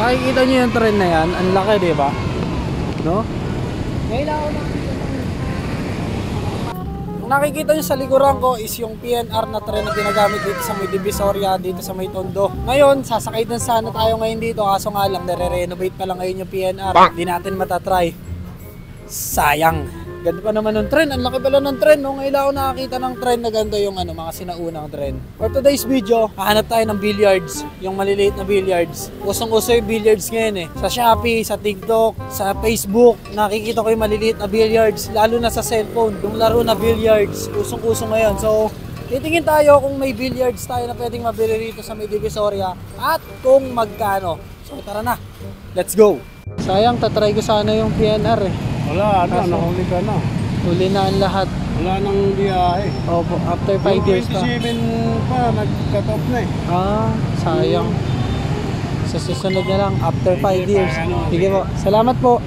Nakikita nyo yung trend na yan, ang laki, diba? No? Ang nakikita nyo sa likuran ko is yung PNR na trend na ginagamit dito sa may Divisoria, dito sa may Tondo. Ngayon, sasakay din sana tayo ngayon dito, kaso nga lang, nare-renovate pa lang ngayon yung PNR. Hindi natin matatry. Sayang. Ganda pa naman ng trend, ang laki pala ng trend, no? Ngayon ako nakakita ng trend na ganda yung mga sinaunang trend. For today's video, hahanap tayo ng billiards, yung maliliit na billiards. Usong-uso yung billiards ngayon eh. Sa Shopee, sa TikTok, sa Facebook, nakikita ko yung maliliit na billiards, lalo na sa cellphone, yung laro na billiards, usong-uso ngayon. So, titingin tayo kung may billiards tayo na pwedeng mabili rito sa may Divisoria at kung magkano. So, tara na, let's go! Sayang, tatry ko sana yung PNR eh. Wala, nahuli ka na. Huli na ang lahat. Wala nang biyahe. Opo, after 5 years pa. 27 pa, nag-cut off na eh. Sayang. Sa susunod na lang, after 5 years. Sige po, salamat po.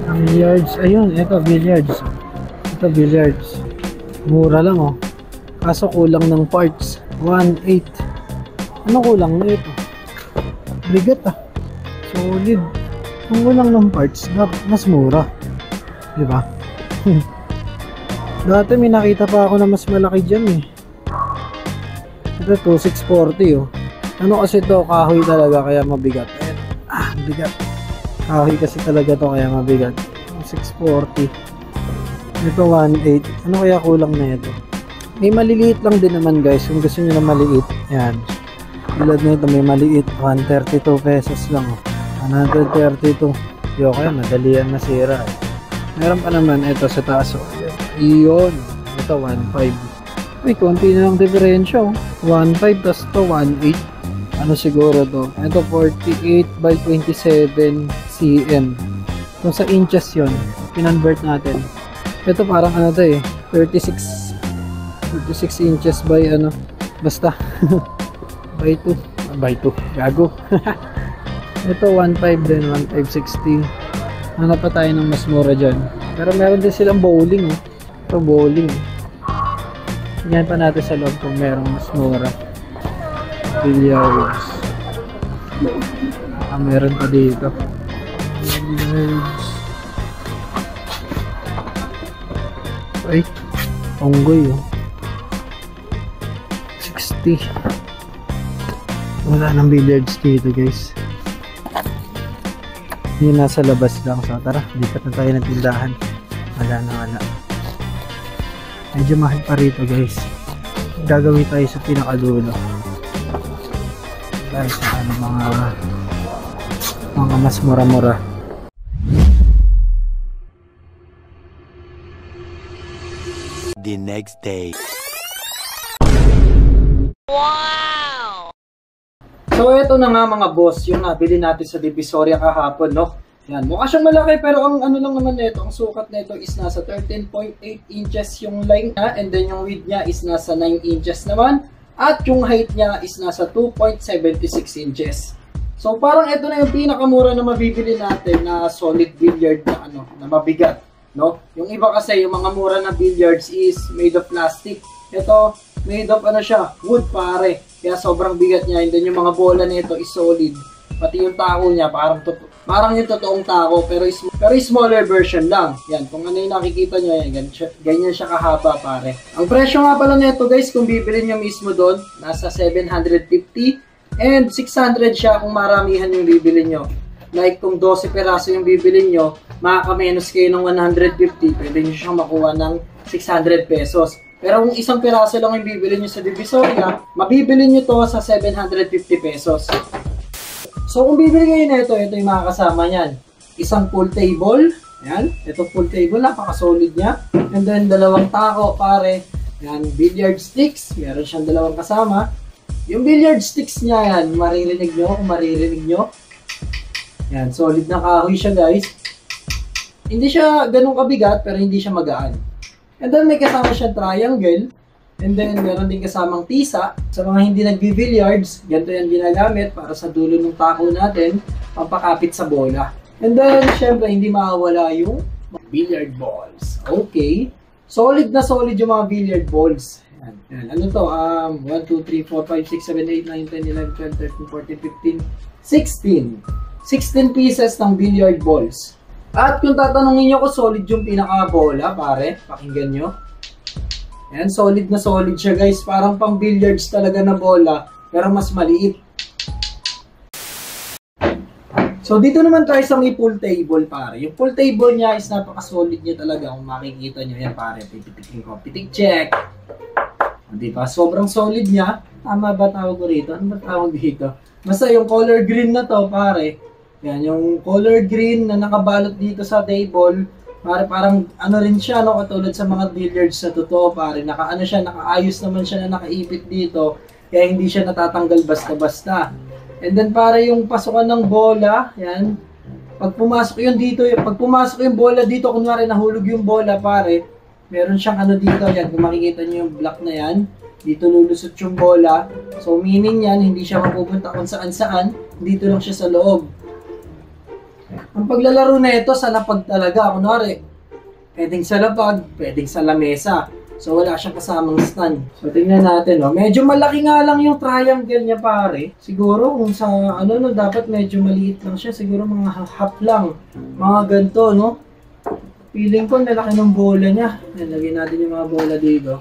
Billiards, ayun, ito billiards. Ito billiards. Mura lang oh. Kaso kulang ng parts. 1.8. Ano kulang na ito? Bigat ah. Solid. Kung walang ng parts, mas mura. Diba? Dati may nakita pa ako na mas malaki dyan eh. Ito 2640 oh. Ano kasi to, kahoy talaga kaya mabigat. Bigat. Kahoy kasi talaga to kaya mabigat. 640. Ito 1.8. Ano kaya kulang na ito? May maliliit lang din naman guys. Kung gusto nyo na maliit. Ayan. Tulad nito may maliit. 132 pesos lang oh. 132. Yo, kaya madali yan nasira eh. Meron pa naman ito sa taas oh. Iyon. Ito 1.5. May konti na lang diferensya oh. 1.5 tas to 1.8. Ano siguro to? Ito 48 by 27 cm. Kung sa inches yon, kinonvert natin. Ito parang ano to eh. 36 inches by ano. Basta. by 2. By 2. Gago. Ito 1.5 din, 1.560. Hanap pa tayo ng mas mura dyan. Pero meron din silang bowling oh. Ito bowling. Tingnan pa natin sa loob kung merong mas mura. Billiards. Meron pa dito. Billiards. Ay, onggoy oh. 60. Wala nang billiards dito guys. Yung nasa labas lang. So tara, lipat na tayo ng tindahan. Wala. Medyo mahal pa rito guys. Gagawin tayo sa pinakadulo. Dahil sa mga mas mura-mura. The next day. So ito na nga mga boss, yung nabili natin sa Divisoria kahapon, no? Yan, mukha siyang malaki pero ang ano lang naman nito, ang sukat nito is nasa 13.8 inches yung length niya, and then yung width niya is nasa 9 inches naman, at yung height niya is nasa 2.76 inches. So parang ito na yung pinakamura na mabibili natin na solid billiard na na mabigat, no? Yung iba kasi yung mga mura na billiards is made of plastic. Ito made of siya, wood pare. Kaya sobrang bigat niya, and then yung mga bola nito is solid. Pati yung tako niya, parang yung totoong tako, pero smaller version lang. Yan, kung ano yung nakikita nyo, yan, ganyan siya kahaba pare. Ang presyo nga pala nito guys, kung bibili nyo mismo doon, nasa 750 and 600 siya kung maramihan yung bibili nyo. Like kung 12 peraso yung bibili nyo, makakamenos kayo ng 150, pwede nyo siyang makuha ng 600 pesos. Pero kung isang piraso lang yung bibili nyo sa Divisoria, mabibili nyo to sa 750 pesos. So kung bibili kayo na ito yung makakasama niyan. Isang pool table, yan, ito pool table, napaka-solid niya. And then dalawang tako pare, yan, billiard sticks, meron siyang dalawang kasama. Yung billiard sticks niya yan, maririnig nyo kung maririnig nyo. Yan, solid na kahoy siya guys. Hindi siya ganun kabigat pero hindi siya magaan. And then may kasama siyang triangle. And then meron din kasamang tisa. Sa mga hindi nagbi-billiards, ganito yan ginagamit para sa dulo ng tako natin, pampakapit sa bola. And then syempre hindi mawawala yung billiard balls. Okay. Solid na solid yung mga billiard balls. Yan. Ano to? 1, 2, 3, 4, 5, 6, 7, 8, 9, 10, 11, 12, 13, 14, 15, 16. 16 pieces ng billiard balls. At kung tatanungin nyo ko, solid yung pinaka-bola, pare. Pakinggan nyo. Yan, solid na solid siya, guys. Parang pang billiards talaga na bola, pero mas maliit. So, dito naman tayo sa may pool table, pare. Yung pool table niya is napaka-solid niya talaga. Kung makikita nyo yan, pare. Pipitikin ko. Pitik check. Diba? Sobrang solid niya. Tama ba tawag ko rito? Ano ba tawag dito? Basta yung color green na to, pare. Yan, yung color green na nakabalot dito sa table. Pare, parang ano rin siya, no? Katulad sa mga billiards na totoo, pare. Nakaano siya, nakaayos naman siya na nakaipit dito. Kaya hindi siya natatanggal basta-basta. And then para yung pasukan ng bola, yan. Pag pumasok yung bola dito, kunwari nahulog yung bola, pare, meron siyang ano dito, yan. Kung makikita niyo yung block na yan, dito lulusot yung bola. So meaning yan, hindi siya mapupunta kung saan-saan, dito lang siya sa loob. Ang paglalaro na ito sa lapag talaga, kunwari, pwedeng sa lapag, pwedeng sa lamesa. So, wala siyang kasamang stand. So, tingnan natin, no? Medyo malaki nga lang yung triangle niya, pare. Siguro, kung sa, ano, no, dapat medyo maliit lang siya. Siguro, mga half lang. Mga ganito, no? Feeling ko, nalaki ng bola niya. Lagyan natin yung mga bola dito.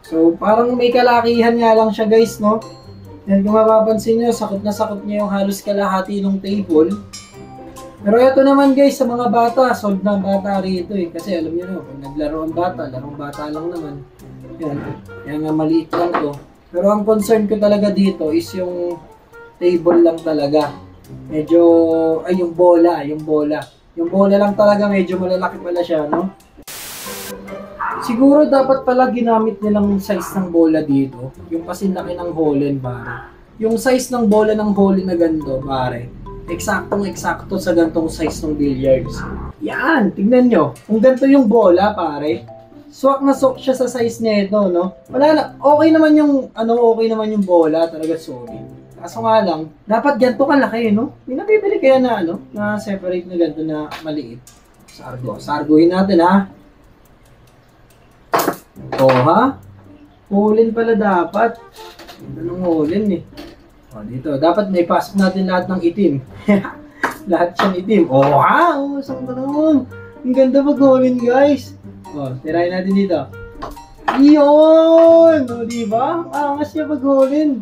So, parang may kalakihan nga lang siya, guys, no? Yan, kung mapapansin nyo, sakot na sakot niya yung halos kalahati ng table. Pero ito naman guys, sa mga bata, solve na bata rito eh. Kasi alam niyo no, pag naglaro ang bata, larong bata lang naman. Yan, yan nga maliit lang to. Pero ang concern ko talaga dito is yung table lang talaga. Medyo, ay yung bola. Yung bola lang talaga, medyo malalaki pala siya, no? Siguro dapat pala ginamit nilang size ng bola dito. Yung pasinlaki ng Holland, pare. Yung size ng bola ng Holland na ganito, pare. Eksaktong-eksakto sa gantong size ng billiards. Yan, tingnan nyo. Kung ganito yung bola, pare, swak na swak siya sa size nito, no? Wala na, okay naman yung bola, talaga solid. Kaso nga lang, dapat ganito kalaki, no? May nabibili kaya na, na separate na ganito na maliit. Sarguhin natin, ha? Ha? Hulin pala dapat. Anong hulin, eh? O, dito. Dapat may pasok natin lahat ng itim. Lahat siyang itim. Wow! Saan ba naman? Ang ganda mag-hulin, guys. O, tirahin natin dito. Iyon! O, diba? Angas niya mag-hulin.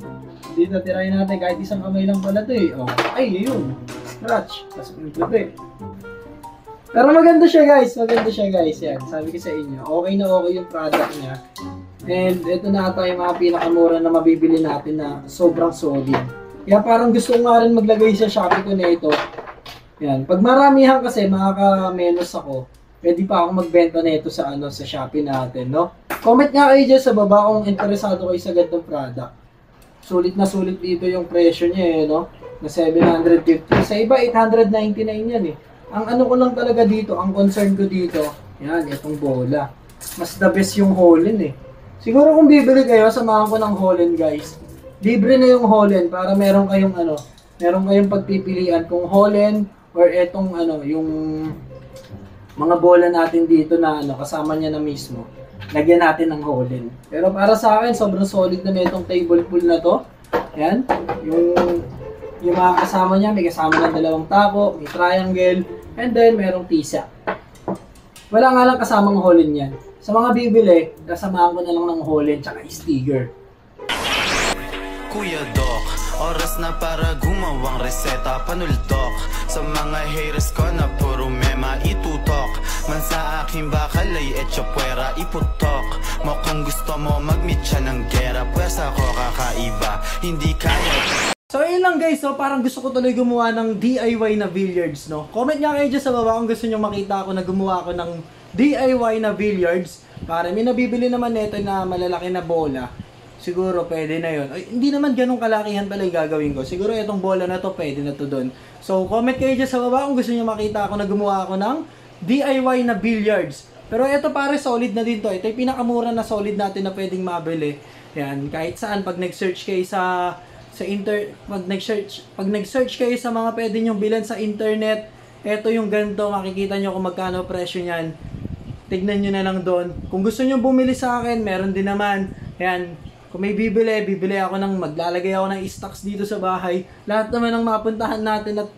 Dito, tirahin natin. Kahit isang kamay lang pala ito, eh. O, ay, yun. Scratch. Pasok yung puti. Pero maganda siya, guys. Yan. Sabi ko sa inyo. Okay na okay yung product niya. And ito na ata yung mga pinakamura na mabibili natin na sobrang solid. Kaya parang gusto ko nga rin maglagay sa Shopee ko na ito. Yan. Pag maramihan kasi makaka-menos ako, pwede pa akong magbenta na ito sa sa Shopee natin, no? Comment nga kayo dyan sa baba kung interesado kayo sa ganitong product. Sulit na sulit dito yung presyo niya, no? Na 750. Sa iba, 899 yan, eh. Ang ano ko lang talaga dito, ang concern ko dito, yan, itong bola. Mas the best yung Holland, eh. Siguro kung bibili kayo, samahan ko ng Holland, guys. Libre na yung Holland para meron kayong meron kayong pagpipilian kung Holland or etong yung mga bola natin dito na kasama niya na mismo. Lagyan natin ng Holland. Pero para sa akin, sobrang solid na itong table pool na to. Yan, yung mga kasama niya, may kasama ng dalawang tako, may triangle, and then merong tisa. Wala nga lang kasamang Holland yan. Sa mga bibili, kasamahan ko na lang ng Holland tsaka sticker. Kuya Doc, oras na para gumawang reseta panuldok. Sa mga haters ko na puro mema itutok. Man sa aking bakal ay etyo puwera iputok. Mo kung gusto mo mag-meet siya ng gera, pwesa ko kakaiba, hindi kaya. So yun lang guys, parang gusto ko tuloy gumawa ng DIY na billiards, no? Comment nga kayo dyan sa baba kung gusto nyo makita ako na gumawa ako ng DIY na billiards. Para may nabibili naman nito na malalaki na bola. Siguro pwede na yun. Ay, hindi naman ganun kalakihan pala yung gagawin ko. Siguro itong bola na to pwede na to dun. So comment kayo dyan sa baba kung gusto nyo makita ako na gumawa ako ng DIY na billiards. Pero ito pare, solid na din to. Ito yung pinakamura na solid natin na pwedeng mabili. Yan, kahit saan pag nag-search kayo pag nag-search kayo sa mga pwede nyong bilan sa internet, ito yung ganito, makikita nyo kung magkano presyo niyan. tignan nyo na lang doon. Kung gusto nyo bumili sa akin, meron din naman. Ayan, kung may bibili ako maglalagay ako ng stocks dito sa bahay. Lahat naman ng mapuntahan natin at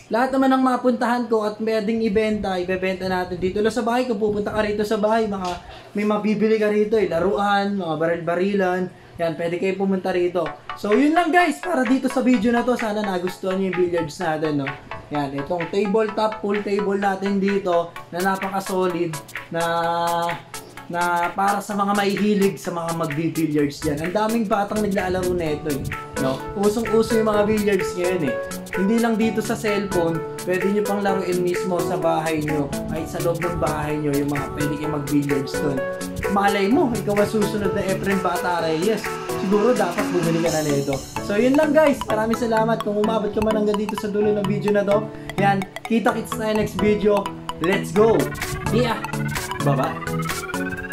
lahat naman ng mapuntahan ko at pwedeng ibebenta natin dito lang sa bahay. Kung pupunta ka rito sa bahay, may mabibili ka rito, laruan, mga baril-barilan. Yan, pwede kayo pumunta rito. So, yun lang guys, para dito sa video na to. Sana nagustuhan nyo yung billiards natin, no? Yan, itong tabletop, pool table natin dito, na napaka-solid, na para sa mga mahihilig sa mga magbi-billiards dyan. Ang daming batang naglalaro na ito, no? Usong-uso yung mga billiards ngayon, Hindi lang dito sa cellphone, pwede nyo pang laruin mismo sa bahay nyo, kahit sa loob ng bahay nyo, yung mga pwede kayo mag-billiards doon. Malay mo, ikaw ang susunod na Efren Bata Reyes. Siguro dapat bumili ka na nito. So yun lang guys, maraming salamat kung umabot ka man hanggang dito sa dulo ng video na to. Yan, kita-kits tayo next video. Let's go! Yeah! Bye-bye!